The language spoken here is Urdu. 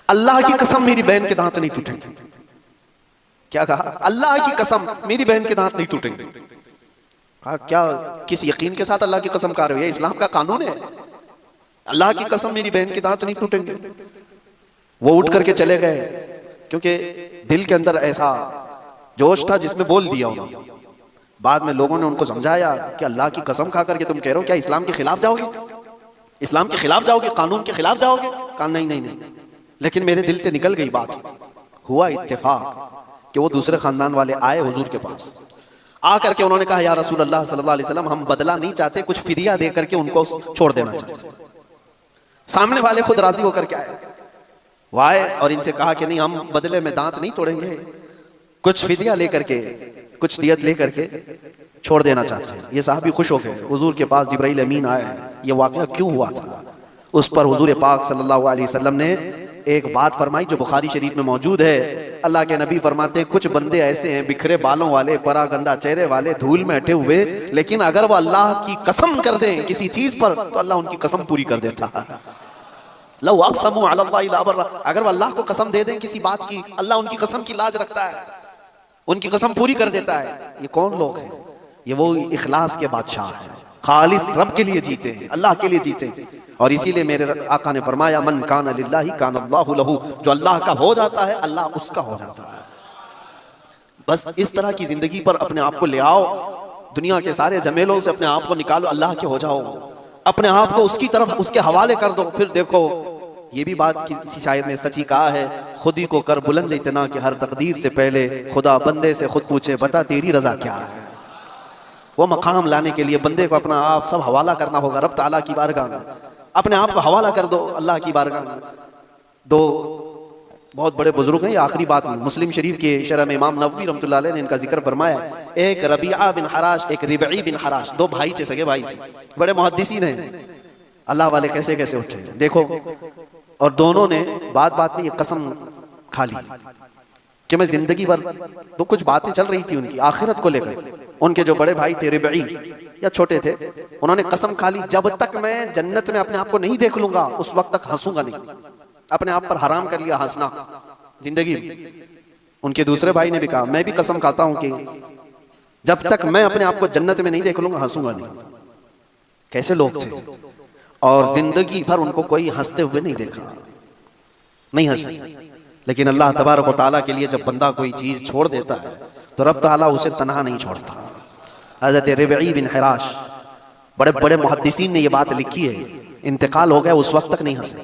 اللہ کی قسم میری بہن کے دانت نہیں ٹوٹیں گے. کیا کہا؟ اللہ کی قسم میری بہن کے دانت نہیں ٹوٹیں گے. کہا کیا کس یقین کے ساتھ اللہ کی قسم کہہ رہے ہو؟ یہ اسلام کا قانون ہے. اللہ کی قسم میری بہن کے دانت نہیں ٹوٹیں گے. وہ اٹھ کر کے چلے گئے کیونکہ دل کے اندر ایسا جوش تھا جس میں بول دیا انہوں نے. بعد میں لوگوں نے ان کو سمجھایا کہ اللہ کی قسم کھا کر کے تم کہہ رہے ہو، کیا اسلام کے خلاف جاؤ گے؟ اسلام کے خلاف جاؤ گے؟ قانون کے خلاف جاؤ گے؟ کہا نہیں نہیں نہیں. لیکن میرے دل سے نکل گئی بات. ہوا اتفاق کہ وہ دوسرے خاندان والے آئے حضور کے پاس. آ کر کے انہوں نے کہا یا رسول اللہ صلی اللہ علیہ وسلم، ہم بدلہ نہیں چاہتے، کچھ فدیہ دے کر کے ان کو چھوڑ دینا چاہتے. سامنے والے خود راضی ہو کر کے آئے. وہ آئے اور ان سے کہا کہ نہیں، ہم بدلے میں دانت نہیں توڑیں گے، کچھ فدیہ لے کر کے، کچھ دیت لے کر کے چھوڑ دینا چاہتے ہیں. یہ صحابی خوش ہو گئے. حضور کے پاس جبرائیل امین آئے. یہ واقعہ کیوں ہوا تھا؟ اس پر حضور پاک صلی اللہ علیہ وسلم نے ایک بات فرمائی جو بخاری شریف میں موجود ہے. اللہ کے نبی فرماتے ہیں کچھ بندے ایسے ہیں بکھرے بالوں والے، پراگندہ چہرے والے، دھول میں اٹے ہوئے، لیکن اگر وہ اللہ کی قسم کر دیں کسی چیز پر تو اللہ ان کی قسم پوری کر دیتا ہے. لو اقسموا علی اللہ لا بر، اگر وہ اللہ کو قسم دے دیں کسی بات کی، اللہ ان کی قسم کی لاج رکھتا ہے، ان کی قسم پوری کر دیتا ہے. یہ کون لوگ ہیں؟ یہ وہ اخلاص کے بادشاہ ہیں، خالص رب کے لیے جیتے ہیں، اللہ کے لیے جیتے ہیں. اور اسی لیے میرے آقا نے فرمایا من کان للہ کان اللہ لہ، جو اللہ کا ہو جاتا ہے اللہ اس کا ہو جاتا ہے. بس اس طرح کی زندگی پر اپنے آپ کو لے آؤ، دنیا کے سارے جھمیلوں سے اپنے آپ کو نکالو، اللہ کے ہو جاؤ، اپنے آپ کو اس کی طرف اس کے حوالے کر دو. پھر دیکھو یہ بھی بات کسی شاعر نے سچی کہا ہے، خود ہی کو کر بلند اتنا کہ ہر تقدیر سے پہلے خدا بندے سے خود پوچھے بتا تیری رضا کیا ہے. وہ مقام لانے کے لیے بندے کو اپنا آپ سب حوالہ کرنا ہوگا رب تعالیٰ کی بارگاہ میں. اپنے آپ کو حوالہ کر دو اللہ کی بارگاہ میں. دو بہت بڑے بزرگ ہیں، یہ آخری بات مسلم شریف کے شرح میں امام نووی رحمۃ اللہ علیہ نے ان کا ذکر فرمایا. ایک ربیعہ بن حراش، ایک ربعی بن حراش، دو بھائی تھے، سگے بھائی تھے، بڑے محدثین ہیں. اللہ والے کیسے کیسے اٹھے دیکھو. اور دونوں نے بات بات میں یہ قسم کھا لی کہ میں زندگی بھر، تو کچھ باتیں چل رہی تھی ان کی آخرت کو لے کر. ان کے جو بڑے بھائی تھے ربعی یا چھوٹے تھے، انہوں نے قسم کھا لی جب تک میں جنت میں اپنے آپ کو نہیں دیکھ لوں گا اس وقت تک ہنسوں گا نہیں. اپنے آپ پر حرام کر لیا ہنسنا زندگی میں. ان کے دوسرے بھائی نے بھی کہا میں بھی قسم کھاتا ہوں کہ جب تک میں اپنے آپ کو جنت میں نہیں دیکھ لوں گا ہنسوں گا نہیں. کیسے لوگ تھے! اور زندگی بھر ان کو کوئی ہنستے ہوئے نہیں دیکھا، نہیں ہنسے. لیکن اللہ تبارک و تعالیٰ کے لیے جب بندہ کوئی چیز چھوڑ دیتا ہے تو رب تعالیٰ اسے تنہا نہیں چھوڑتا. حضرت ربعی بن حراش بڑے بڑے محدثین نے یہ بات لکھی ہے، انتقال ہو گیا اس وقت تک نہیں ہنسے.